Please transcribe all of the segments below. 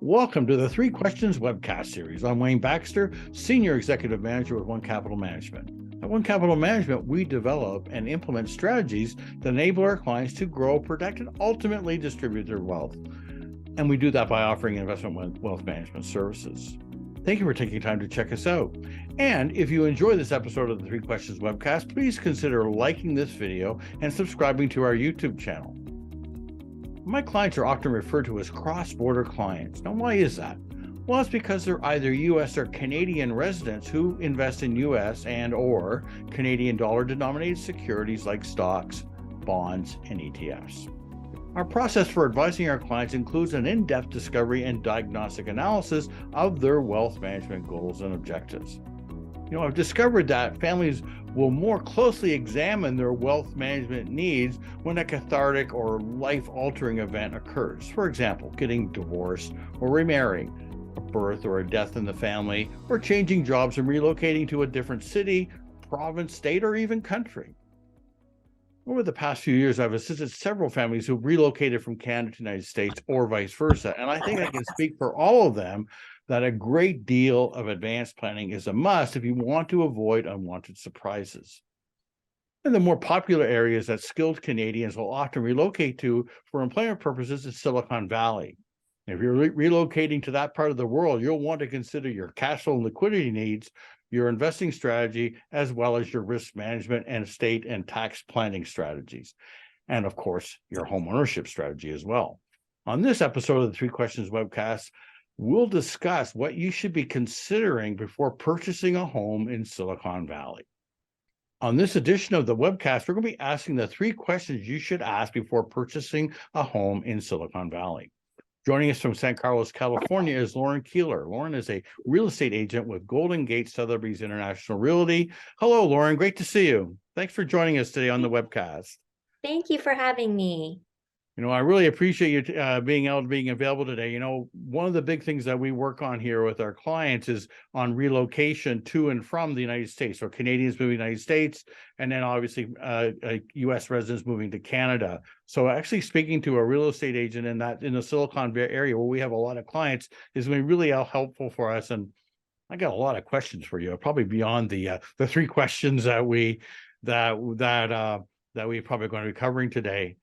Welcome to the Three Questions webcast series. I'm Wayne Baxter, Senior Executive Manager with One Capital Management. At One Capital Management, we develop and implement strategies that enable our clients to grow, protect, and ultimately distribute their wealth. And we do that by offering investment wealth management services. Thank you for taking time to check us out. And if you enjoy this episode of the Three Questions webcast, please consider liking this video and subscribing to our YouTube channel. My clients are often referred to as cross-border clients. Now, why is that? Well, it's because they're either U.S. or Canadian residents who invest in U.S. and or Canadian dollar-denominated securities like stocks, bonds, and ETFs. Our process for advising our clients includes an in-depth discovery and diagnostic analysis of their wealth management goals and objectives. I've discovered that families will more closely examine their wealth management needs when a cathartic or life-altering event occurs. For example, getting divorced or remarrying, a birth or a death in the family, or changing jobs and relocating to a different city, province, state, or even country. Over the past few years, I've assisted several families who've relocated from Canada to the United States or vice versa, and I think I can speak for all of them that a great deal of advanced planning is a must if you want to avoid unwanted surprises. And the more popular areas that skilled Canadians will often relocate to for employment purposes is Silicon Valley. If you're relocating to that part of the world, you'll want to consider your cash flow and liquidity needs, your investing strategy, as well as your risk management and estate and tax planning strategies. And of course, your home ownership strategy as well. On this episode of the Three Questions webcast, we'll discuss what you should be considering before purchasing a home in Silicon Valley. On this edition of the webcast, we're going to be asking the three questions you should ask before purchasing a home in Silicon Valley. Joining us from San Carlos, California is Lauren Keeler. Lauren is a real estate agent with Golden Gate Sotheby's International Realty. Hello, Lauren. Great to see you. Thanks for joining us today on the webcast. Thank you for having me. I really appreciate you being available today. One of the big things that we work on here with our clients is on relocation to and from the United States. So Canadians moving to the United States, and then obviously U.S. residents moving to Canada. So actually speaking to a real estate agent in the Silicon Valley area where we have a lot of clients is going to be really helpful for us. And I got a lot of questions for you, probably beyond the three questions that we probably going to be covering today.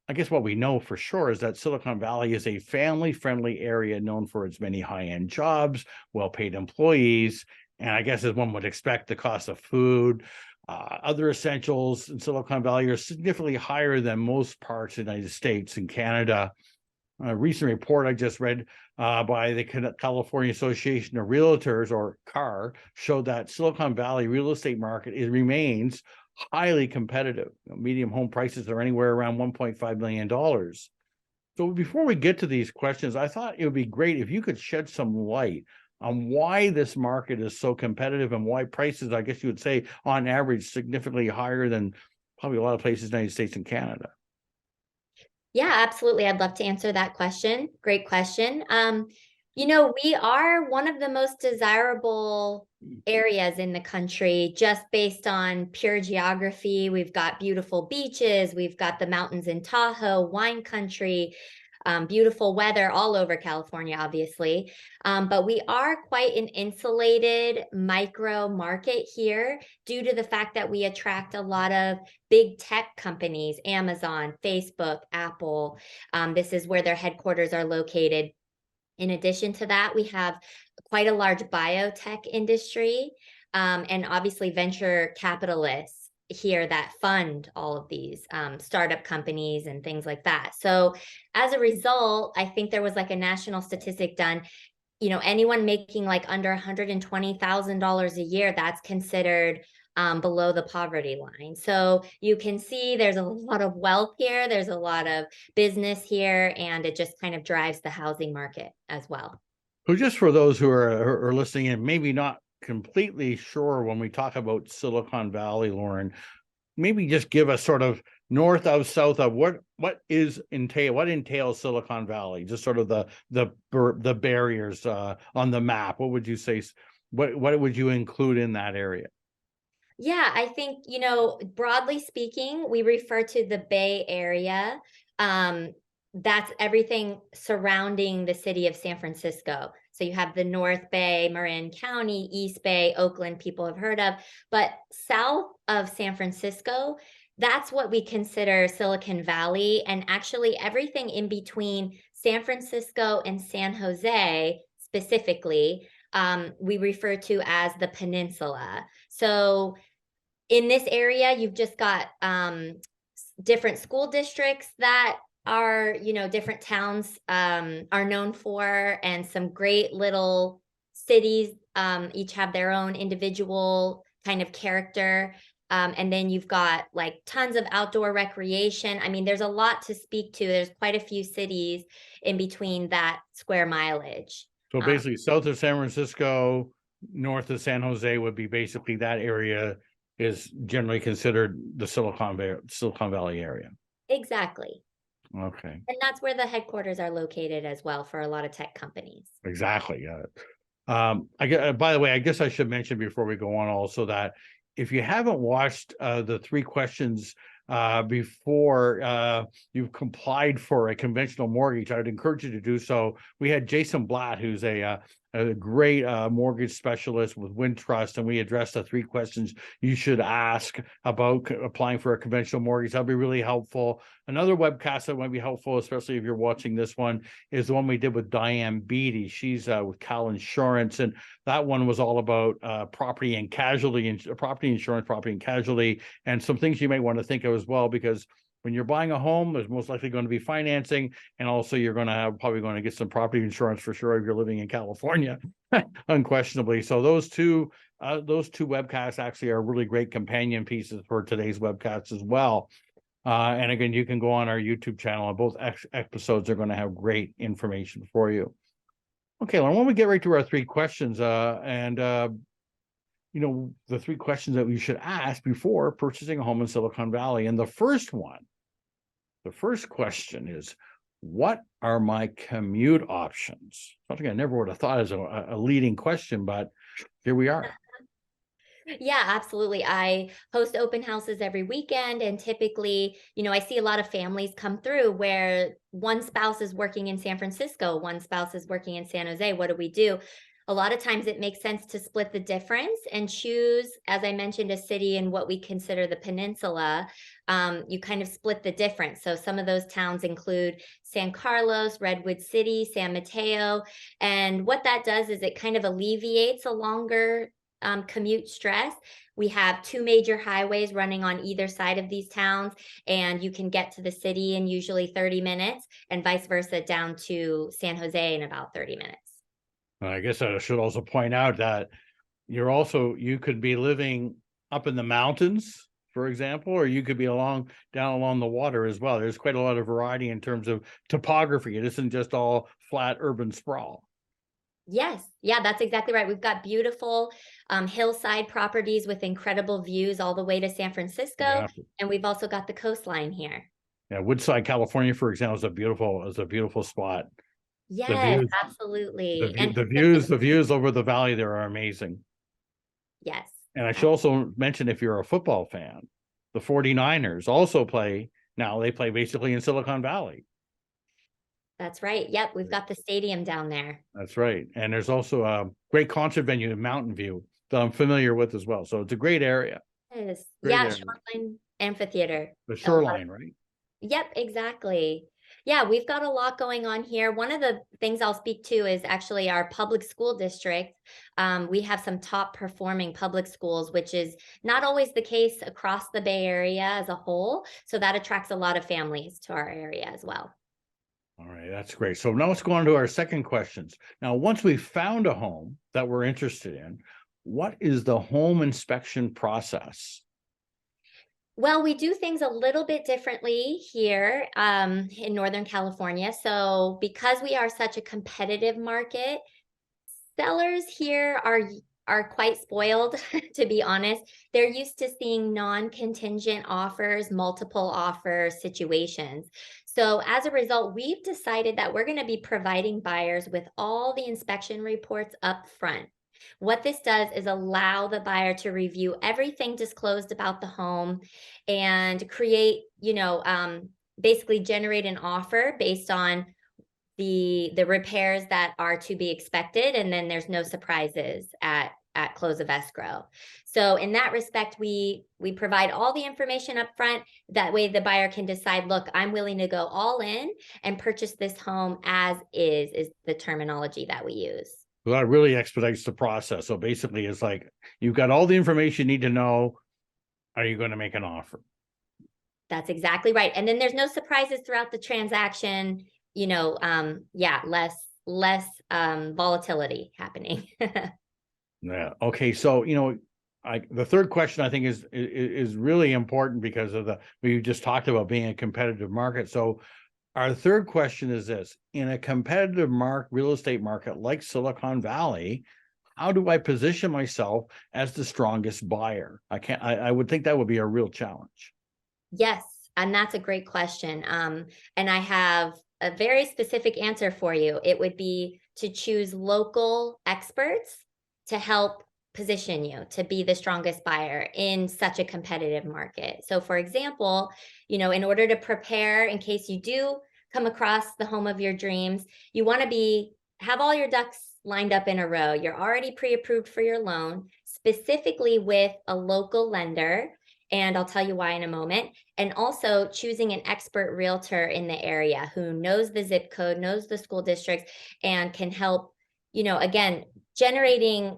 I guess what we know for sure is that Silicon Valley is a family-friendly area known for its many high-end jobs, well-paid employees, and I guess as one would expect, the cost of food, other essentials in Silicon Valley are significantly higher than most parts of the United States and Canada. A recent report I just read by the California Association of Realtors, or CAR, showed that Silicon Valley real estate market remains highly competitive. Median home prices are anywhere around $1.5 million. So before we get to these questions, I thought it would be great if you could shed some light on why this market is so competitive and why prices, I guess you would say, on average, significantly higher than probably a lot of places in the United States and Canada. Yeah, absolutely. I'd love to answer that question. Great question. We are one of the most desirable areas in the country just based on pure geography. We've got beautiful beaches. We've got the mountains in Tahoe, wine country, beautiful weather all over California, obviously. But we are quite an insulated micro market here due to the fact that we attract a lot of big tech companies, Amazon, Facebook, Apple. This is where their headquarters are located. In addition to that, we have quite a large biotech industry and obviously venture capitalists here that fund all of these startup companies and things like that. So as a result, I think there was like a national statistic done, anyone making like under $120,000 a year, that's considered below the poverty line. So you can see there's a lot of wealth here, there's a lot of business here, and it just kind of drives the housing market as well. So just for those who are listening and maybe not completely sure when we talk about Silicon Valley, Lauren, maybe just give us sort of north of, south of what entails Silicon Valley, just sort of the barriers on the map. What would you say? What would you include in that area? Yeah, I think, broadly speaking, we refer to the Bay Area. that's everything surrounding the city of San Francisco. So you have the North Bay, Marin County, East Bay, Oakland, people have heard of, but south of San Francisco, that's what we consider Silicon Valley. And actually everything in between San Francisco and San Jose specifically, we refer to as the peninsula. So in this area, you've just got different school districts that are, different towns are known for, and some great little cities each have their own individual kind of character. And then you've got like tons of outdoor recreation. I mean, there's a lot to speak to. There's quite a few cities in between that square mileage. So basically, south of San Francisco, north of San Jose would be basically that area is generally considered the Silicon Valley area. Exactly. Okay. And that's where the headquarters are located as well for a lot of tech companies. Exactly. By the way, I guess I should mention before we go on also that if you haven't watched the 3 questions before you've complied for a conventional mortgage, I'd encourage you to do so. We had Jason Blatt, who's a great mortgage specialist with Wintrust, and we addressed the 3 questions you should ask about applying for a conventional mortgage. That'll be really helpful. Another webcast that might be helpful, especially if you're watching this one, is the one we did with Diane Beatty. She's with Cal Insurance, and that one was all about property and casualty, and property insurance, property and casualty, and some things you may want to think of as well, because when you're buying a home, there's most likely going to be financing, and also you're going to probably going to get some property insurance for sure if you're living in California, unquestionably. So those two webcasts actually are really great companion pieces for today's webcasts as well. And again, you can go on our YouTube channel, and both episodes are going to have great information for you. Okay, Lauren, when we get right to our 3 questions, the 3 questions that we should ask before purchasing a home in Silicon Valley. And the first question is, what are my commute options? Something I never would have thought as a leading question, but here we are. Yeah, absolutely. I host open houses every weekend, and typically, I see a lot of families come through where one spouse is working in San Francisco, one spouse is working in San Jose. What do we do? A lot of times it makes sense to split the difference and choose, as I mentioned, a city in what we consider the peninsula. You kind of split the difference. So some of those towns include San Carlos, Redwood City, San Mateo. And what that does is it kind of alleviates a longer commute stress. We have 2 major highways running on either side of these towns, and you can get to the city in usually 30 minutes, and vice versa down to San Jose in about 30 minutes. I guess I should also point out that you could be living up in the mountains, for example, or you could be down along the water as well. There's quite a lot of variety in terms of topography. It isn't just all flat urban sprawl. Yes. Yeah, that's exactly right. We've got beautiful hillside properties with incredible views all the way to San Francisco. Yeah. And we've also got the coastline here. Yeah, Woodside, California, for example, is a beautiful spot. Yes, absolutely. And the views over the valley there are amazing. yes. And I should also mention, if you're a football fan, the 49ers also play basically in Silicon Valley. That's right. Yep, we've got the stadium down there. That's right. And there's also a great concert venue in Mountain View that I'm familiar with as well. So it's a great area. It is. Great Yeah, area. Shoreline Amphitheater. The shoreline, right? Yep, exactly. Yeah, we've got a lot going on here. One of the things I'll speak to is actually our public school district. We have some top performing public schools, which is not always the case across the Bay Area as a whole. So that attracts a lot of families to our area as well. All right, that's great. So now let's go on to our second questions. Now, once we've found a home that we're interested in, what is the home inspection process? Well, we do things a little bit differently here in Northern California. So because we are such a competitive market, sellers here are quite spoiled, to be honest. They're used to seeing non-contingent offers, multiple offer situations. So as a result, we've decided that we're going to be providing buyers with all the inspection reports up front. What this does is allow the buyer to review everything disclosed about the home and create, basically generate an offer based on the repairs that are to be expected, and then there's no surprises at close of escrow. So in that respect, we provide all the information up front. That way the buyer can decide, look, I'm willing to go all in and purchase this home as is the terminology that we use. Well, that really expedites the process. So basically, it's like you've got all the information you need to know. Are you going to make an offer? That's exactly right. And then there's no surprises throughout the transaction. Yeah, less volatility happening. Yeah. Okay. So, the third question I think is really important because of we just talked about being a competitive market. So our third question is this: in a competitive real estate market like Silicon Valley, how do I position myself as the strongest buyer? I would think that would be a real challenge. Yes, and that's a great question. And I have a very specific answer for you. It would be to choose local experts to help position you to be the strongest buyer in such a competitive market. So for example, in order to prepare in case you do come across the home of your dreams, you want to have all your ducks lined up in a row. You're already pre-approved for your loan, specifically with a local lender. And I'll tell you why in a moment. And also choosing an expert realtor in the area who knows the zip code, knows the school districts, and can help, again, generating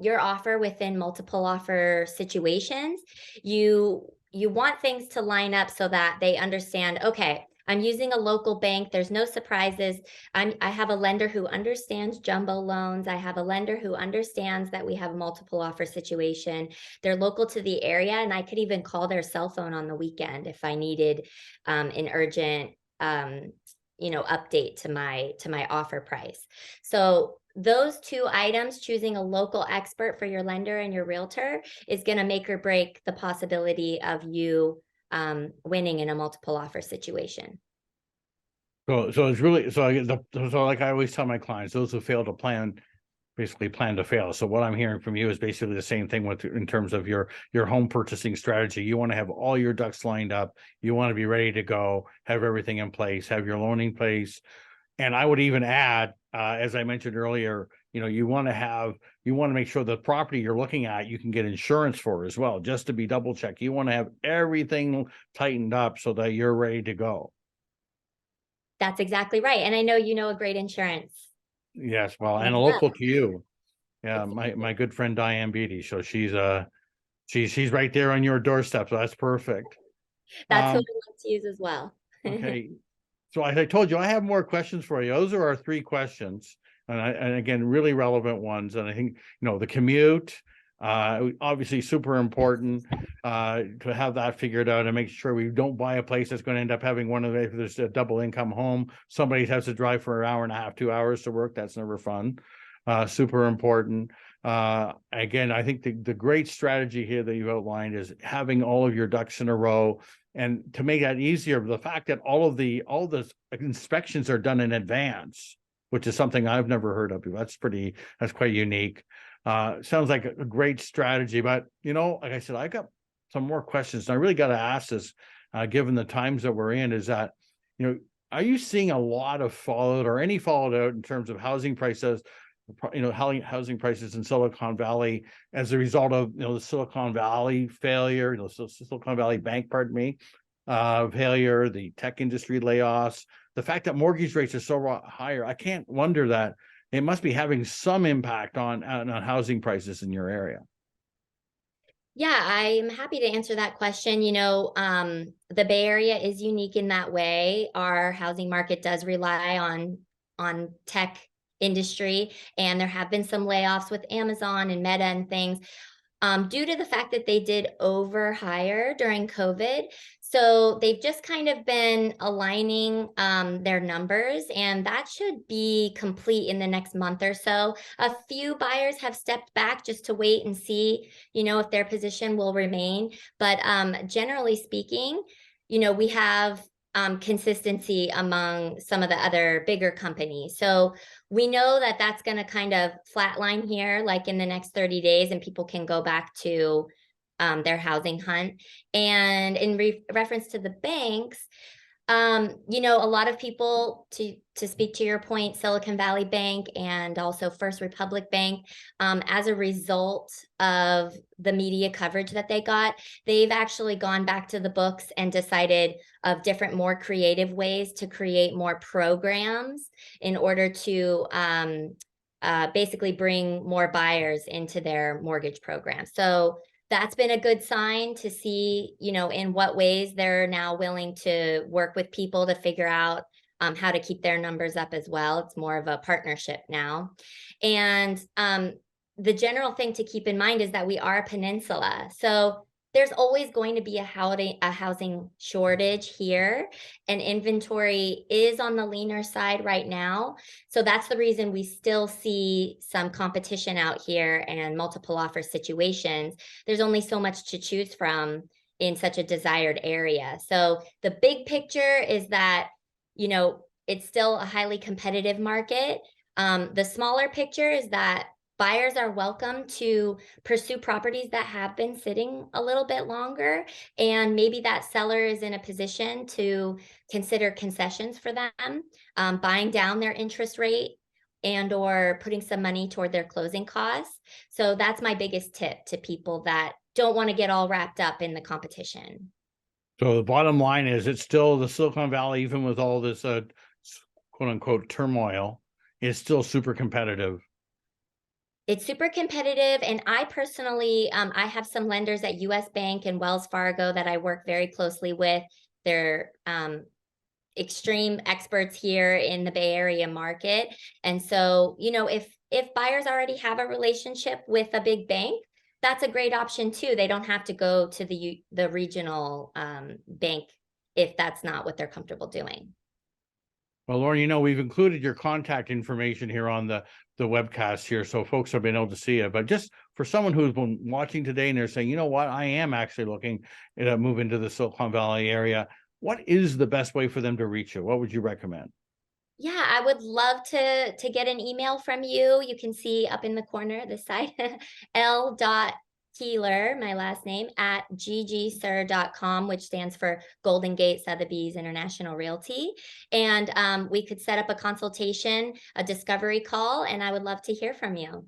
your offer within multiple offer situations. You want things to line up so that they understand, okay, I'm using a local bank. There's no surprises. I have a lender who understands jumbo loans. I have a lender who understands that we have a multiple offer situation. They're local to the area, and I could even call their cell phone on the weekend if I needed an urgent update to my offer price. So those two items, choosing a local expert for your lender and your realtor, is going to make or break the possibility of you winning in a multiple offer situation. So it's really so like I always tell my clients, those who fail to plan basically plan to fail. So what I'm hearing from you is basically the same thing in terms of your home purchasing strategy. You want to have all your ducks lined up. You want to be ready to go, have everything in place, have your loan in place. And I would even add, as I mentioned earlier, you want to make sure the property you're looking at, you can get insurance for as well, just to be double checked. You want to have everything tightened up so that you're ready to go. That's exactly right. And I know you know a great insurance. Yes, well, and a local to you. Yeah, my good friend Diane Beatty. So she's right there on your doorstep. So that's perfect. That's who I like to use as well. Okay. So as I told you, I have more questions for you. Those are our three questions. And again, really relevant ones. And I think, the commute, obviously super important to have that figured out and make sure we don't buy a place that's going to end up having if there's a double income home, somebody has to drive for an hour and a half, 2 hours to work. That's never fun. Super important. Again, I think the great strategy here that you've outlined is having all of your ducks in a row. And to make that easier, the fact that all the inspections are done in advance, which is something I've never heard of. That's quite unique. Sounds like a great strategy, but like I said, I got some more questions. And I really got to ask this, given the times that we're in, is that, are you seeing a lot of fallout or any fallout in terms of housing prices? Housing prices in Silicon Valley as a result of the Silicon Valley failure, Silicon Valley Bank, failure, the tech industry layoffs, the fact that mortgage rates are so higher. I can't wonder that it must be having some impact on housing prices in your area. Yeah, I'm happy to answer that question. The Bay Area is unique in that way. Our housing market does rely on tech industry, and there have been some layoffs with Amazon and Meta and things due to the fact that they did overhire during COVID. So they've just kind of been aligning their numbers, and that should be complete in the next month or so. A few buyers have stepped back just to wait and see, if their position will remain. But generally speaking, we have consistency among some of the other bigger companies. So we know that that's going to kind of flatline here, like in the next 30 days, and people can go back to their housing hunt. And in reference to the banks, A lot of people, to speak to your point, Silicon Valley Bank and also First Republic Bank, as a result of the media coverage that they got, they've actually gone back to the books and decided of different, more creative ways to create more programs in order to basically bring more buyers into their mortgage program. So that's been a good sign to see, in what ways they're now willing to work with people to figure out how to keep their numbers up as well. It's more of a partnership now. And the general thing to keep in mind is that we are a peninsula. So there's always going to be a housing shortage here, and inventory is on the leaner side right now. So that's the reason we still see some competition out here and multiple offer situations. There's only so much to choose from in such a desired area. So the big picture is that, it's still a highly competitive market. The smaller picture is that buyers are welcome to pursue properties that have been sitting a little bit longer, and maybe that seller is in a position to consider concessions for them, buying down their interest rate and or putting some money toward their closing costs. So that's my biggest tip to people that don't want to get all wrapped up in the competition. So the bottom line is, it's still the Silicon Valley, even with all this quote unquote turmoil, is still super competitive. It's super competitive. And I personally, I have some lenders at US Bank and Wells Fargo that I work very closely with. They're extreme experts here in the Bay Area market. And so, if buyers already have a relationship with a big bank, that's a great option too. They don't have to go to the regional bank if that's not what they're comfortable doing. Well, Lauren, we've included your contact information here on the webcast here, so folks have been able to see it. But just for someone who's been watching today and they're saying, you know what, I am actually looking to move into the Silicon Valley area, what is the best way for them to reach you? What would you recommend? Yeah, I would love to get an email from you. You can see up in the corner, this side, L.Keeler, my last name, at ggsir.com, which stands for Golden Gate Sotheby's International Realty. And we could set up a consultation, a discovery call, and I would love to hear from you.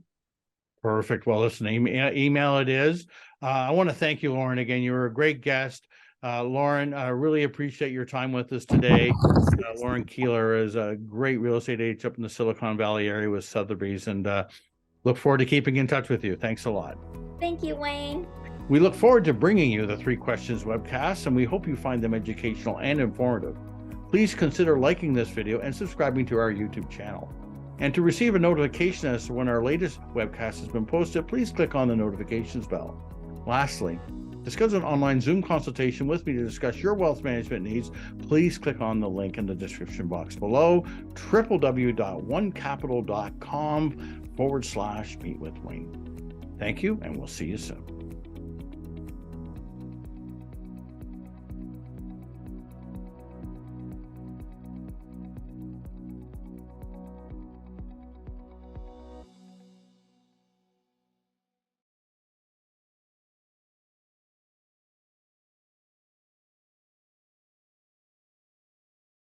Perfect. Well, listen, email it is. I want to thank you, Lauren, again. You were a great guest. Lauren, I really appreciate your time with us today. Lauren Keeler is a great real estate agent up in the Silicon Valley area with Sotheby's, and look forward to keeping in touch with you. Thanks a lot. Thank you, Wayne. We look forward to bringing you the 3 Questions webcasts, and we hope you find them educational and informative. Please consider liking this video and subscribing to our YouTube channel. And to receive a notification as to when our latest webcast has been posted, please click on the notifications bell. Lastly, to schedule an online Zoom consultation with me to discuss your wealth management needs, please click on the link in the description box below, www.onecapital.com/meetwithwayne. Thank you, and we'll see you soon.